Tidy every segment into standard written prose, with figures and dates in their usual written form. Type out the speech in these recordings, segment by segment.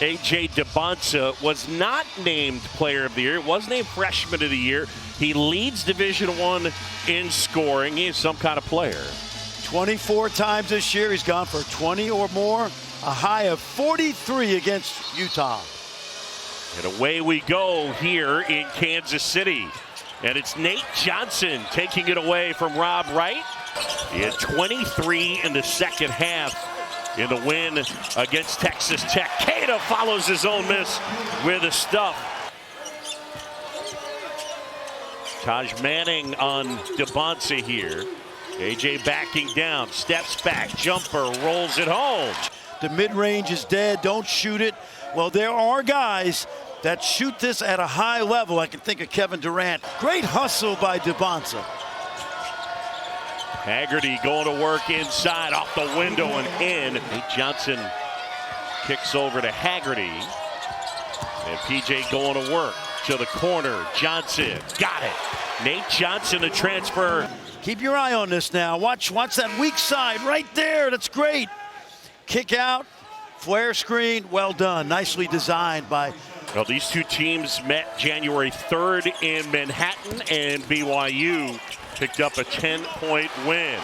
A.J. Debansa was not named Player of the Year. Was named Freshman of the Year. He leads Division I in scoring. He is some kind of player. 24 times this year. He's gone for 20 or more. A high of 43 against Utah. And away we go here in Kansas City. And it's Nate Johnson taking it away from Rob Wright. He had 23 in the second half in the win against Texas Tech. Cada follows his own miss with a stuff. Taj Manning on Dybantsa here. AJ backing down, steps back, jumper, rolls it home. The mid-range is dead, don't shoot it. Well, there are guys that shoot this at a high level. I can think of Kevin Durant. Great hustle by Dybantsa. Haggerty going to work inside, off the window and in. Nate Johnson kicks over to Haggerty. And PJ going to work to the corner. Johnson got it. Nate Johnson, the transfer. Keep your eye on this now. Watch that weak side right there. That's great. Kick out, flare screen, well done. Nicely designed by. Well, these two teams met January 3rd in Manhattan, and BYU picked up a 10-point win.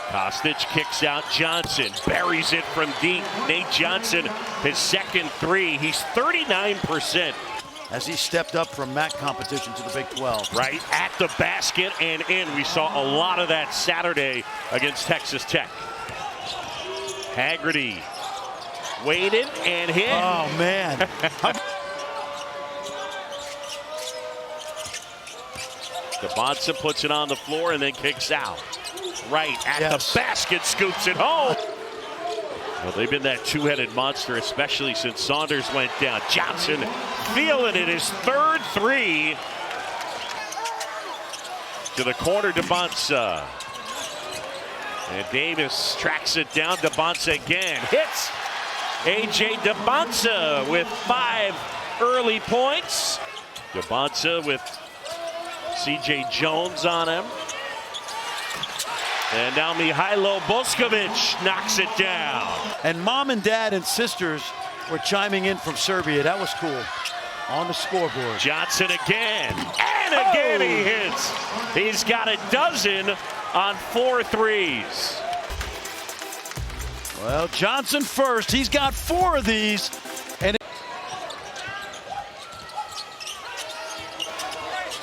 Kostic kicks out Johnson, buries it from deep. Nate Johnson, his second three. He's 39%. As he stepped up from MAC competition to the Big 12. Right at the basket and in. We saw a lot of that Saturday against Texas Tech. Haggerty waited and hit. Oh, man. Debansa puts it on the floor and then kicks out. Right at the basket, scoops it home. Well, they've been that two-headed monster, especially since Saunders went down. Johnson feeling it, his third three. To the corner, Debansa. And Davis tracks it down. Debansa again. Hits A.J. Debansa with 5 early points. Debansa with C.J. Jones on him. And now Mihailo Boskovic knocks it down. And mom and dad and sisters were chiming in from Serbia. That was cool. On the scoreboard. Johnson again. And again he hits. He's got a dozen on 4 threes. Well, Johnson first. He's got 4 of these. And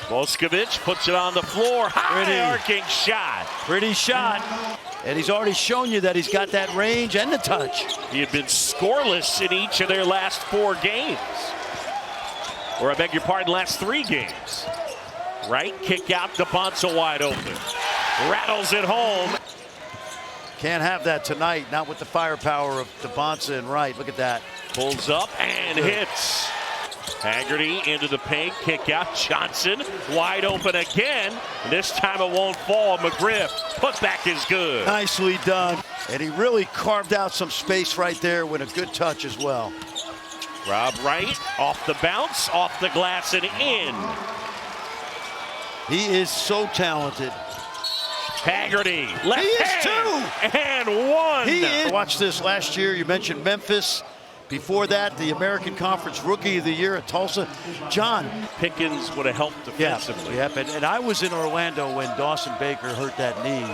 Boskovic puts it on the floor. High arcing shot. Pretty shot. And he's already shown you that he's got that range and the touch. He had been scoreless in each of their last 4 games. Or I beg your pardon, last 3 games. Right, kick out, Debansa wide open. Rattles it home. Can't have that tonight, not with the firepower of Debansa and Wright. Look at that. Pulls up and hits. Haggerty into the paint, kick out. Johnson wide open again. This time it won't fall. McGriff, put back is good. Nicely done. And he really carved out some space right there with a good touch as well. Rob Wright off the bounce, off the glass and in. He is so talented. Haggerty, left hand, and one. He is. Watch this. Last year you mentioned Memphis. Before that, the American Conference Rookie of the Year at Tulsa. John Pickens would have helped defensively. Yep. And I was in Orlando when Dawson Baker hurt that knee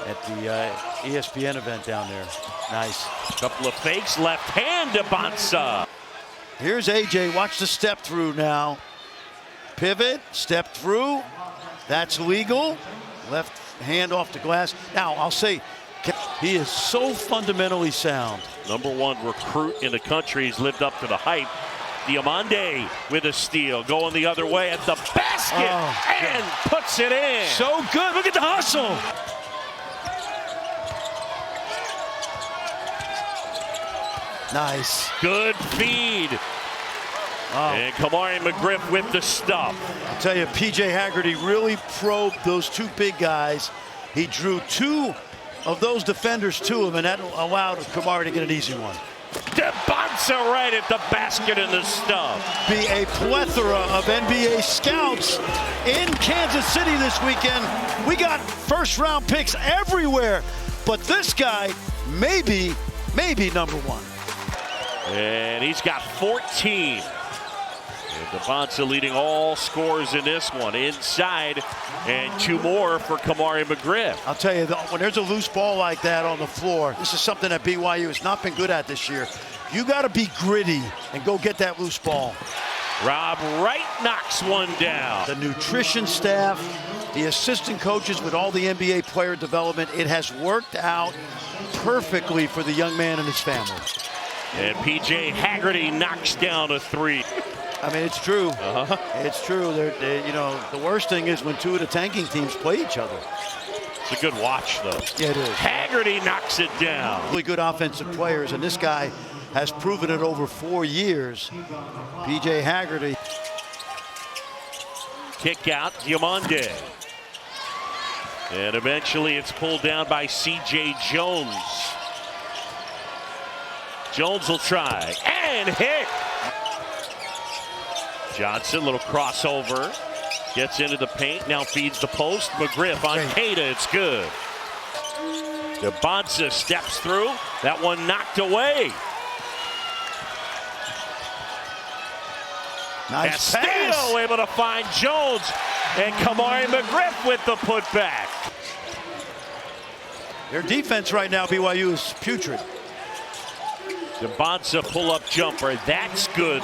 at the ESPN event down there. Nice. Couple of fakes, left hand, Debansa. Here's AJ. Watch the step through now. Pivot, step through. That's legal. Left hand off the glass. Now, I'll say, he is so fundamentally sound. #1 recruit in the country. He's lived up to the hype. Diamande with a steal. Going the other way at the basket and puts it in. So good. Look at the hustle. Nice. Good feed. And Kamari McGriff with the stuff. I'll tell you, P.J. Haggerty really probed those 2 big guys. He drew 2 of those defenders to him, and that allowed Kamari to get an easy one. Debansa right at the basket and the stuff. Be a plethora of NBA scouts in Kansas City this weekend. We got first-round picks everywhere. but this guy maybe number one. And he's got 14. And Debansa leading all scores in this one. Inside, and 2 more for Kamari McGriff. I'll tell you, when there's a loose ball like that on the floor, this is something that BYU has not been good at this year. You got to be gritty and go get that loose ball. Rob Wright knocks one down. The nutrition staff, the assistant coaches with all the NBA player development, it has worked out perfectly for the young man and his family. And P.J. Haggerty knocks down a 3. I mean, it's true. It's true. You know, the worst thing is when 2 of the tanking teams play each other. It's a good watch, though. Yeah, it is. Haggerty knocks it down. Really good offensive players, and this guy has proven it over 4 years. P.J. Haggerty. Kick out, Diamande. And eventually it's pulled down by C.J. Jones. Jones will try and hit. Johnson, little crossover. Gets into the paint, now feeds the post. McGriff on Cada, it's good. Debansa steps through. That one knocked away. Nice Castillo able to find Jones. And Kamari McGriff with the putback. Their defense right now, BYU, is putrid. Debansa pull-up jumper, that's good.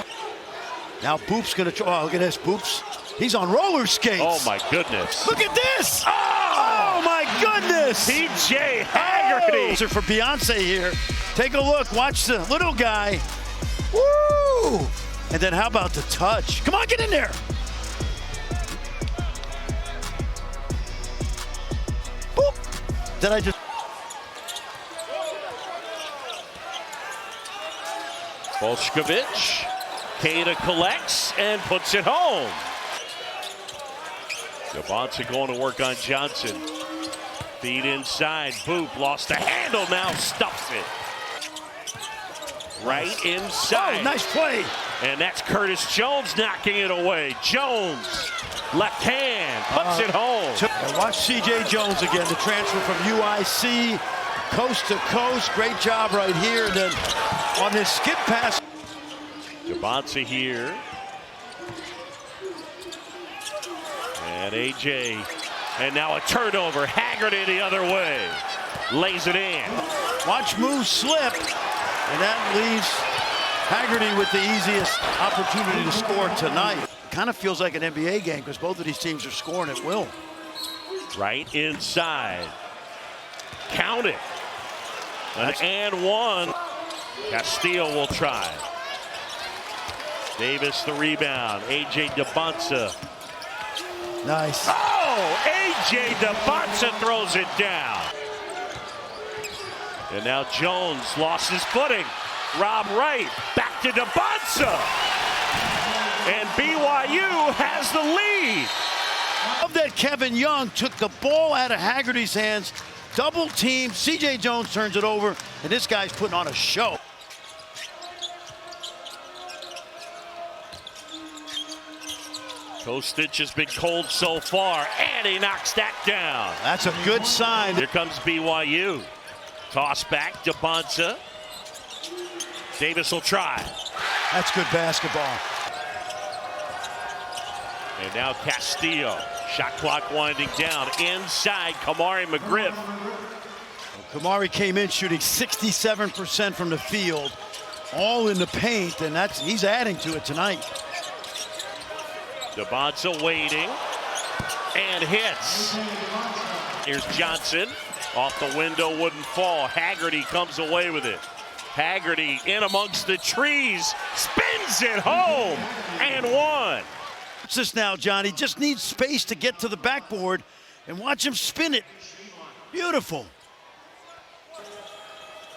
Now Boop's gonna try. Oh, look at this, Boop's. He's on roller skates. Oh my goodness. Look at this. Oh my goodness. P.J. Haggerty. For Dybantsa here. Take a look. Watch the little guy. Woo! And then how about the touch? Come on, get in there. Boop. Did I just? Bolshkovich. Cada collects and puts it home. Debansa going to work on Johnson. Feed inside. Boop lost the handle. Now stuffs it. Right inside. Oh, nice play. And that's Curtis Jones knocking it away. Jones, left hand, puts it home. And watch C.J. Jones again, the transfer from UIC, coast to coast. Great job right here. And then on this skip pass. Debansa here. And A.J. And now a turnover. Haggerty the other way. Lays it in. Watch Moose slip. And that leaves Haggerty with the easiest opportunity to score tonight. Kind of feels like an NBA game because both of these teams are scoring at will. Right inside. Count it. An and one. Castillo will try. Davis the rebound. A.J. Debansa. Nice. Oh, A.J. Debansa throws it down. And now Jones lost his footing. Rob Wright back to Debansa. And BYU has the lead. Love that Kevin Young took the ball out of Haggerty's hands. Double team. C.J. Jones turns it over. And this guy's putting on a show. Kostic has been cold so far, and he knocks that down. That's a good sign. Here comes BYU. Toss back, Debansa. Davis will try. That's good basketball. And now Castillo. Shot clock winding down. Inside, Kamari McGriff. Kamari came in shooting 67% from the field, all in the paint, and he's adding to it tonight. Debansa waiting and hits. Here's Johnson. Off the window, wouldn't fall. Haggerty comes away with it. Haggerty in amongst the trees, spins it home, and one. What's this now, Johnny? Just needs space to get to the backboard, and watch him spin it. Beautiful.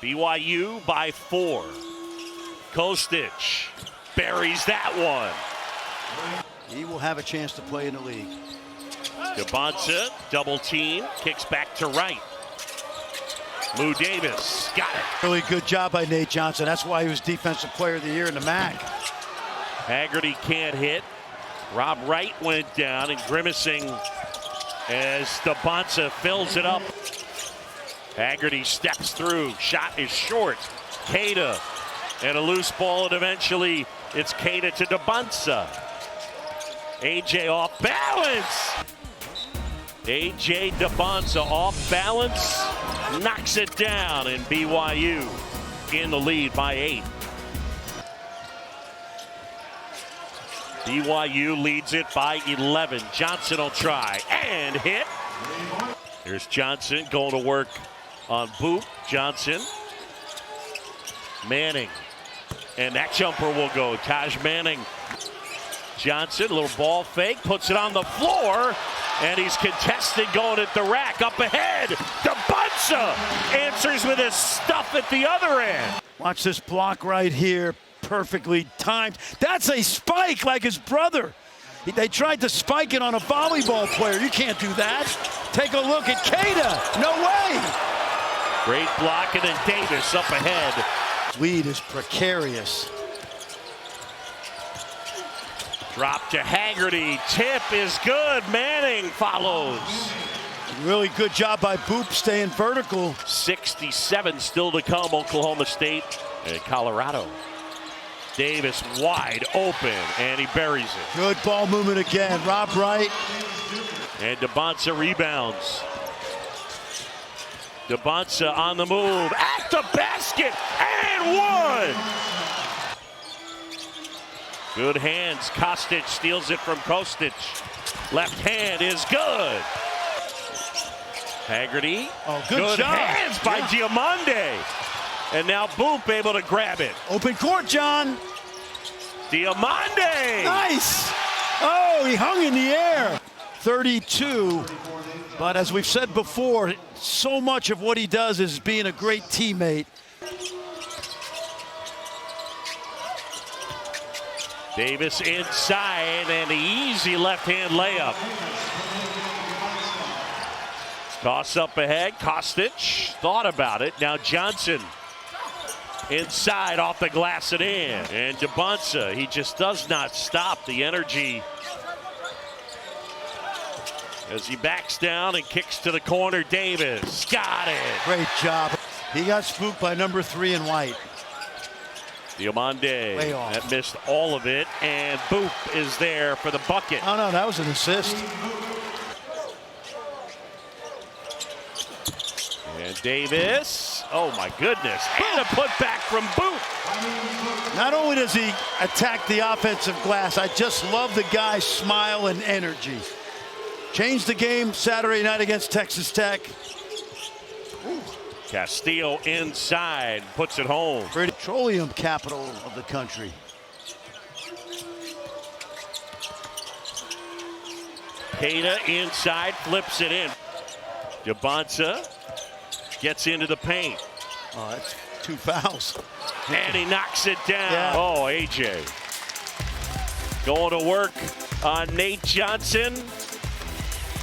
BYU by 4. Kostic buries that one. He will have a chance to play in the league. Debansa, double team, kicks back to right. Lou Davis, got it. Really good job by Nate Johnson. That's why he was Defensive Player of the Year in the MAC. Haggerty can't hit. Rob Wright went down and grimacing as Debansa fills it up. Haggerty steps through. Shot is short. Keita. And a loose ball, and eventually it's Keita to Dybantsa. AJ off balance. AJ Debansa off balance. Knocks it down, and BYU in the lead by 8. BYU leads it by 11. Johnson will try and hit. Here's Johnson going to work on Boop. Johnson. Manning. And that jumper will go. Taj Manning. Johnson, little ball fake, puts it on the floor, and he's contested going at the rack. Up ahead, Dybantsa answers with his stuff at the other end. Watch this block right here, perfectly timed. That's a spike like his brother. They tried to spike it on a volleyball player. You can't do that. Take a look at Keita. No way. Great block, and then Davis up ahead. Lead is precarious. Drop to Haggerty. Tip is good. Manning follows. Really good job by Boop staying vertical. 67 still to come. Oklahoma State and Colorado. Davis wide open, and he buries it. Good ball movement again. Rob Wright. And Debansa rebounds. Debansa on the move. At the basket. And one. Good hands. Kostic steals it from Kostic. Left hand is good. Haggerty. Oh, good job. Hands by Diamande. And now Boop able to grab it. Open court, John. Diamande. Nice. Oh, he hung in the air. 32. But as we've said before, so much of what he does is being a great teammate. Davis inside, and the easy left-hand layup. Toss up ahead. Kostic thought about it. Now Johnson inside off the glass and in. And Debansa, he just does not stop the energy as he backs down and kicks to the corner. Davis got it. Great job. He got spooked by number 3 in white. Diamande that missed all of it, and Boop is there for the bucket. Oh, no, that was an assist. And Davis, oh my goodness, and a putback from Boop. Not only does he attack the offensive glass, I just love the guy's smile and energy. Changed the game Saturday night against Texas Tech. Castillo inside, puts it home. Petroleum capital of the country. Keita inside, flips it in. Dybantsa gets into the paint. Oh, that's 2 fouls. And he knocks it down. Yeah. Oh, AJ. Going to work on Nate Johnson.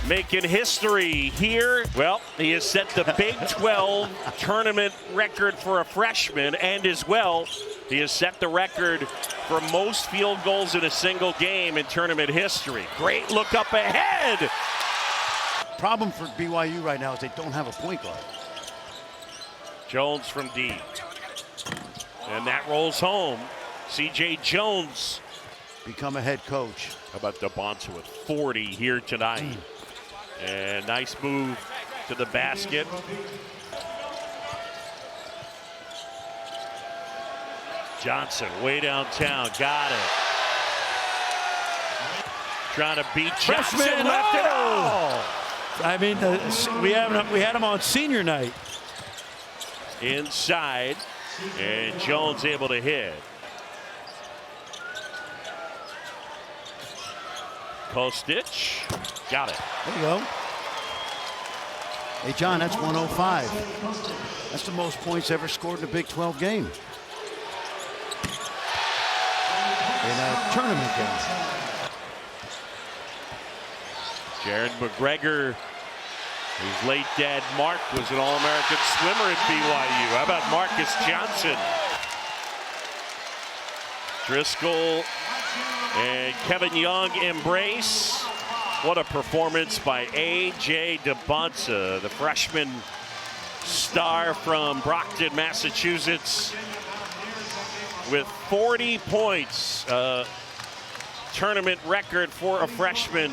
Making history here. Well, he has set the Big 12 tournament record for a freshman, and as well, he has set the record for most field goals in a single game in tournament history. Great look up ahead. Problem for BYU right now is they don't have a point guard. Jones from D. And that rolls home. C.J. Jones. Become a head coach. How about Dybantsa with 40 here tonight? And nice move to the basket. Johnson way downtown, got it. Trying to beat Johnson, left it all. I mean, we had him on senior night. Inside, and Jones able to hit. Kostic, got it. There you go. Hey, John, that's 105. That's the most points ever scored in a Big 12 game. In a tournament game. Jared McGregor, whose late dad Mark was an All-American swimmer at BYU. How about Marcus Johnson? Driscoll and Kevin Young embrace. What a performance by A.J. Debansa. The freshman star from Brockton, Massachusetts, with 40 points. Tournament record for a freshman